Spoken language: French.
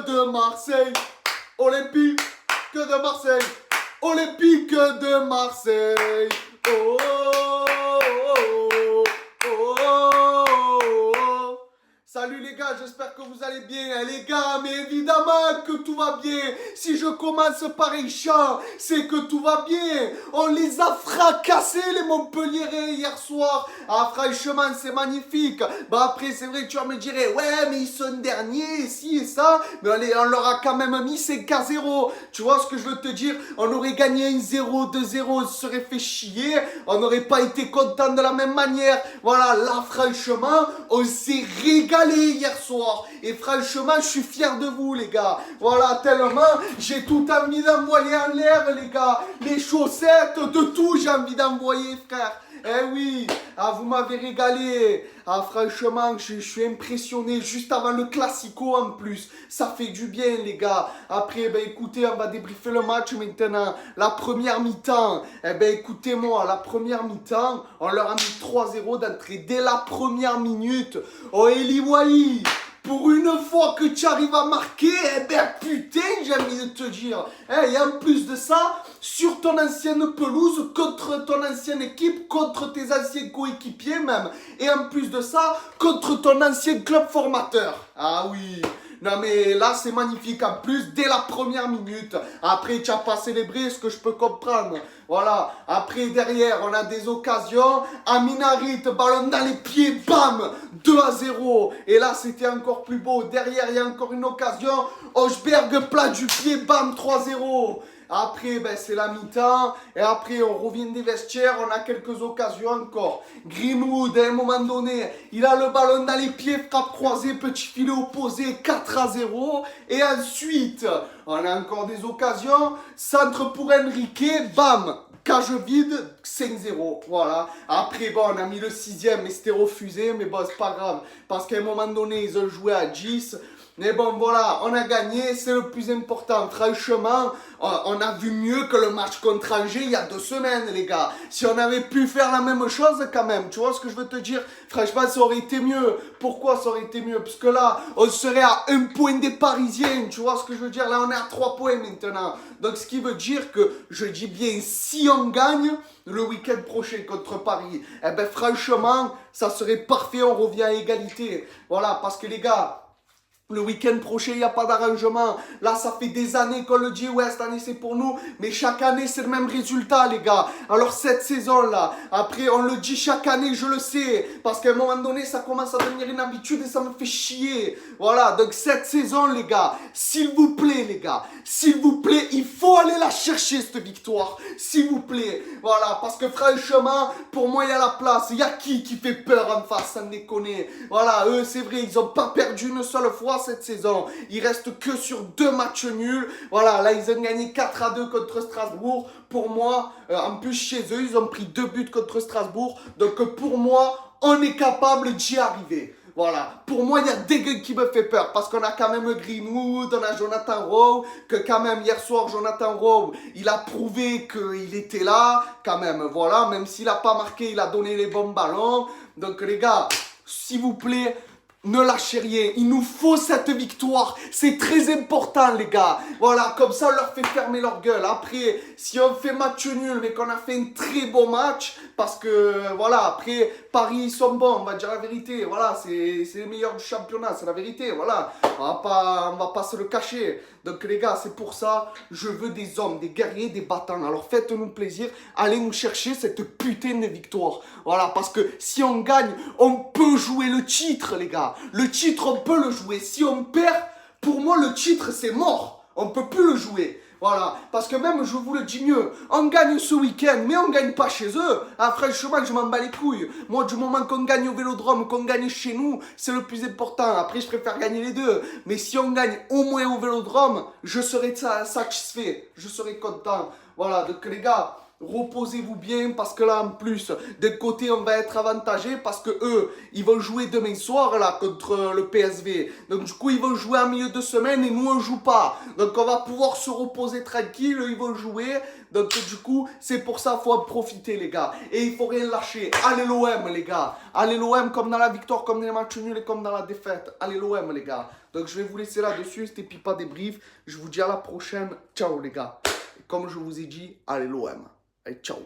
de Marseille, Olympique de Marseille, Olympique de Marseille. Oh, oh, oh, oh, oh, oh. Salut les gars, j'espère que vous allez bien, les gars, mais évidemment que tout va bien. Si je commence par un chant, c'est que tout va bien. On les a fracassés, les Montpelliérais, hier soir. Ah, franchement, c'est magnifique. Bah après, c'est vrai que tu vas me dire, ouais, mais ils sont derniers, ci et ça. Mais on leur a quand même mis 5-0. Tu vois ce que je veux te dire? On aurait gagné 1-0, 2-0, on se serait fait chier. On n'aurait pas été content de la même manière. Voilà, là, franchement, on s'est régalé hier soir. Et franchement, je suis fier de vous, les gars. Voilà, tellement, j'ai tout envie d'envoyer en l'air, les gars. Les chaussettes, de tout, j'ai envie d'envoyer, frère. Eh oui, ah, vous m'avez régalé. Ah, franchement, je suis impressionné. Juste avant le Classico, en plus. Ça fait du bien, les gars. Après, ben écoutez, on va débriefer le match maintenant. La première mi-temps. Eh ben écoutez-moi, la première mi-temps, on leur a mis 3-0 d'entrée dès la première minute. Oh, Eli Wai, pour une fois que tu arrives à marquer, eh ben putain, j'ai envie de te dire. Et en plus de ça, sur ton ancienne pelouse, contre ton ancienne équipe, contre tes anciens coéquipiers même. Et en plus de ça, contre ton ancien club formateur. Ah oui. Non mais là c'est magnifique en plus dès la première minute. Après tu n'as pas célébré, ce que je peux comprendre. Voilà. Après derrière on a des occasions. Aminarit, ballon dans les pieds, bam, 2-0. Et là c'était encore plus beau. Derrière il y a encore une occasion. Hochberg plat du pied, bam, 3-0. Après, ben, c'est la mi-temps. Et après, on revient des vestiaires. On a quelques occasions encore. Greenwood, à un moment donné, il a le ballon dans les pieds, frappe croisée, petit filet opposé, 4-0. Et ensuite, on a encore des occasions. Centre pour Enrique, bam, cage vide, 5-0. Voilà. Après, bon, on a mis le 6e, mais c'était refusé. Mais bon, c'est pas grave. Parce qu'à un moment donné, ils ont joué à 10. Mais bon, voilà, on a gagné, c'est le plus important. Franchement, on a vu mieux que le match contre Angers il y a 2 semaines, les gars. Si on avait pu faire la même chose, quand même, tu vois ce que je veux te dire? Franchement, ça aurait été mieux. Pourquoi ça aurait été mieux? Parce que là, on serait à 1 point des Parisiens, tu vois ce que je veux dire? Là, on est à 3 points maintenant. Donc, ce qui veut dire que, je dis bien, si on gagne le week-end prochain contre Paris, eh ben franchement, ça serait parfait, on revient à égalité. Voilà, parce que les gars, le week-end prochain, il n'y a pas d'arrangement. Là, ça fait des années qu'on le dit. Ouais, cette année, c'est pour nous. Mais chaque année, c'est le même résultat, les gars. Alors, cette saison-là, après, on le dit chaque année, je le sais. Parce qu'à un moment donné, ça commence à devenir une habitude et ça me fait chier. Voilà, donc cette saison, les gars, s'il vous plaît, les gars, s'il vous plaît, il faut aller la chercher, cette victoire. S'il vous plaît. Voilà, parce que franchement, pour moi, il y a la place. Il y a qui fait peur en face, sans déconner. Voilà, eux, c'est vrai, ils n'ont pas perdu une seule fois cette saison. Il reste que sur 2 matchs nuls. Voilà, là ils ont gagné 4-2 contre Strasbourg. Pour moi, en plus chez eux, ils ont pris 2 buts contre Strasbourg. Donc pour moi, on est capable d'y arriver. Voilà, pour moi, il y a des gars qui me fait peur parce qu'on a quand même Greenwood, on a Jonathan Rowe, que quand même hier soir, Jonathan Rowe, il a prouvé qu'il était là, quand même, voilà, même s'il n'a pas marqué, il a donné les bons ballons. Donc les gars, s'il vous plaît, ne lâchez rien, il nous faut cette victoire, c'est très important les gars. Voilà, comme ça on leur fait fermer leur gueule. Après, si on fait match nul mais qu'on a fait un très beau match, parce que voilà, après Paris ils sont bons, on va dire la vérité. Voilà, c'est les meilleurs du championnat, c'est la vérité. Voilà, on va pas se le cacher. Donc les gars, c'est pour ça, je veux des hommes, des guerriers, des battants. Alors faites-nous plaisir, allez nous chercher cette putain de victoire. Voilà, parce que si on gagne, on peut jouer le titre les gars. Le titre, on peut le jouer. Si on perd, pour moi, le titre, c'est mort. On ne peut plus le jouer. Voilà. Parce que même, je vous le dis mieux, on gagne ce week-end, mais on ne gagne pas chez eux. Ah, franchement, je m'en bats les couilles. Moi, du moment qu'on gagne au Vélodrome, qu'on gagne chez nous, c'est le plus important. Après, je préfère gagner les deux. Mais si on gagne au moins au Vélodrome, je serai satisfait. Je serai content. Voilà. Donc, les gars, reposez-vous bien parce que là en plus d'un côté on va être avantagé parce que eux ils vont jouer demain soir là contre le PSV, donc du coup ils vont jouer en milieu de semaine et nous on joue pas, donc on va pouvoir se reposer tranquille, ils vont jouer, donc du coup c'est pour ça faut en profiter les gars, et il faut rien lâcher. Allez l'OM les gars, allez l'OM, comme dans la victoire, comme dans les matchs nuls et comme dans la défaite, allez l'OM les gars. Donc je vais vous laisser là-dessus, c'était Pipa Débrief, je vous dis à la prochaine, ciao les gars, et comme je vous ai dit, allez l'OM. Allez, ciao.